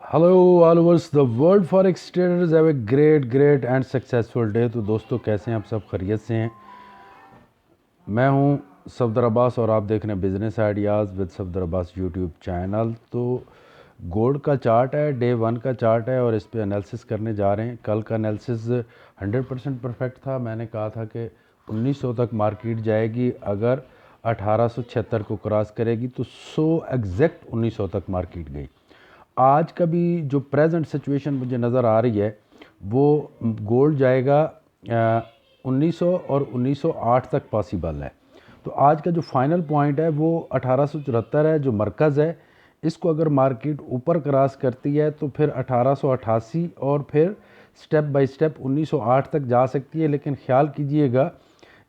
Hello all overs the world forex traders have a great and successful day. तो दोस्तों, कैसे हैं आप? सब खैरियत से हैं? मैं हूं सफदर अब्बास और आप देख रहे हैं business ideas with Safdar Abbas YouTube channel. तो गोल्ड का चार्ट है, डे 1 का चार्ट है और इस पे एनालिसिस करने जा रहे हैं। कल का एनालिसिस 100% परफेक्ट था। मैंने कहा था कि 1900 तक मार्केट जाएगी, अगर 1876 को क्रॉस करेगी तो 100 एग्जैक्ट 1900 तक मार्केट गई। आज का भी जो प्रेजेंट सिचुएशन मुझे नज़र आ रही है वो गोल्ड जाएगा 1900 और 1908 तक पॉसिबल है। तो आज का जो फाइनल पॉइंट है वो 1874 है, जो मरकज़ है। इसको अगर मार्केट ऊपर क्रॉस करती है तो फिर 1888 और फिर स्टेप बाय स्टेप 1908 तक जा सकती है। लेकिन ख्याल कीजिएगा,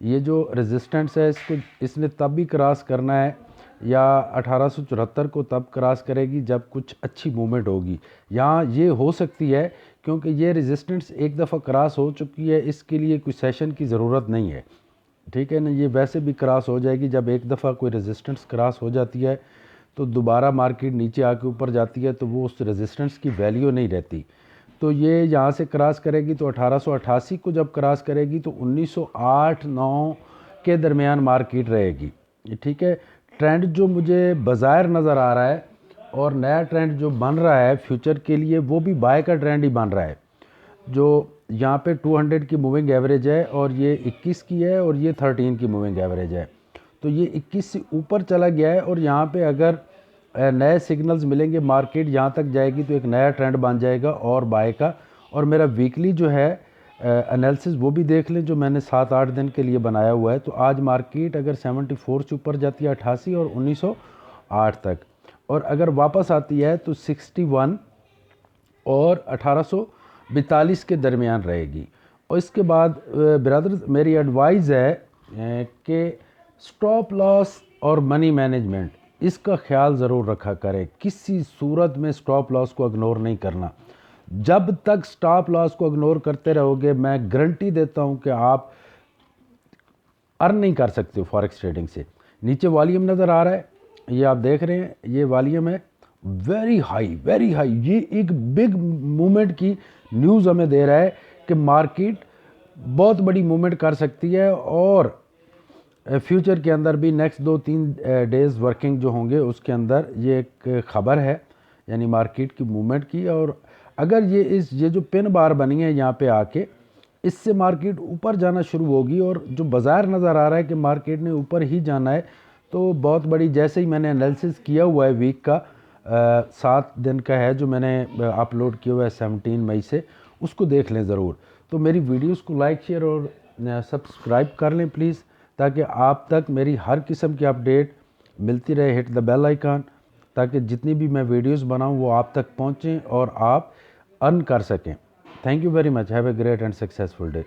ये जो रेजिस्टेंस है इसने तब भी क्रॉस करना है या 1874 को तब क्रॉस करेगी जब कुछ अच्छी मूवमेंट होगी। यहाँ ये हो सकती है क्योंकि ये रेजिस्टेंस एक दफ़ा क्रॉस हो चुकी है, इसके लिए कोई सेशन की ज़रूरत नहीं है, ठीक है ना। ये वैसे भी क्रॉस हो जाएगी। जब एक दफ़ा कोई रेजिस्टेंस क्रॉस हो जाती है तो दोबारा मार्केट नीचे आके ऊपर जाती है, तो वो उस रेजिस्टेंस की वैल्यू नहीं रहती। तो ये यहाँ से क्रॉस करेगी तो 1888 को जब क्रॉस करेगी तो 1908-9 के दरमियान मार्केट रहेगी, ठीक है। ट्रेंड जो मुझे बाज़ार नज़र आ रहा है और नया ट्रेंड जो बन रहा है फ्यूचर के लिए, वो भी बाय का ट्रेंड ही बन रहा है। जो यहाँ पे 200 की मूविंग एवरेज है और ये 21 की है और ये 13 की मूविंग एवरेज है। तो ये 21 से ऊपर चला गया है और यहाँ पे अगर नए सिग्नल्स मिलेंगे, मार्केट यहाँ तक जाएगी तो एक नया ट्रेंड बन जाएगा और बाय का। और मेरा वीकली जो है एनालिसिस वो भी देख लें, जो मैंने 7-8 दिन के लिए बनाया हुआ है। तो आज मार्केट अगर 74 से ऊपर जाती है 88 और 1908 तक, और अगर वापस आती है तो 61 और 1842 के दरमियान रहेगी। और इसके बाद ब्रदर, मेरी एडवाइस है कि स्टॉप लॉस और मनी मैनेजमेंट, इसका ख्याल ज़रूर रखा करें। किसी सूरत में स्टॉप लॉस को इग्नोर नहीं करना। जब तक स्टॉप लॉस को इग्नोर करते रहोगे, मैं गारंटी देता हूं कि आप अर्न नहीं कर सकते हो फॉरेक्स ट्रेडिंग से। नीचे वॉल्यूम नज़र आ रहा है, ये आप देख रहे हैं, ये वॉल्यूम है वेरी हाई। ये एक बिग मूवमेंट की न्यूज़ हमें दे रहा है कि मार्केट बहुत बड़ी मूवमेंट कर सकती है। और फ्यूचर के अंदर भी नेक्स्ट 2-3 डेज़ वर्किंग जो होंगे उसके अंदर ये एक ख़बर है, यानी मार्केट की मूवमेंट की। और अगर ये जो पिन बार बनी है यहाँ पे आके, इससे मार्केट ऊपर जाना शुरू होगी और जो बाज़ार नज़र आ रहा है कि मार्केट ने ऊपर ही जाना है, तो बहुत बड़ी, जैसे ही मैंने एनालिसिस किया हुआ है वीक का, 7 दिन का है जो मैंने अपलोड किया हुआ है 17 मई से, उसको देख लें ज़रूर। तो मेरी वीडियोस को लाइक शेयर और सब्सक्राइब कर लें प्लीज़, ताकि आप तक मेरी हर किस्म की अपडेट मिलती रहे। हिट द बेल आइकन, ताकि जितनी भी मैं वीडियोस बनाऊं वो आप तक पहुंचें और आप अर्न कर सकें। Thank you very much. Have a great and successful day.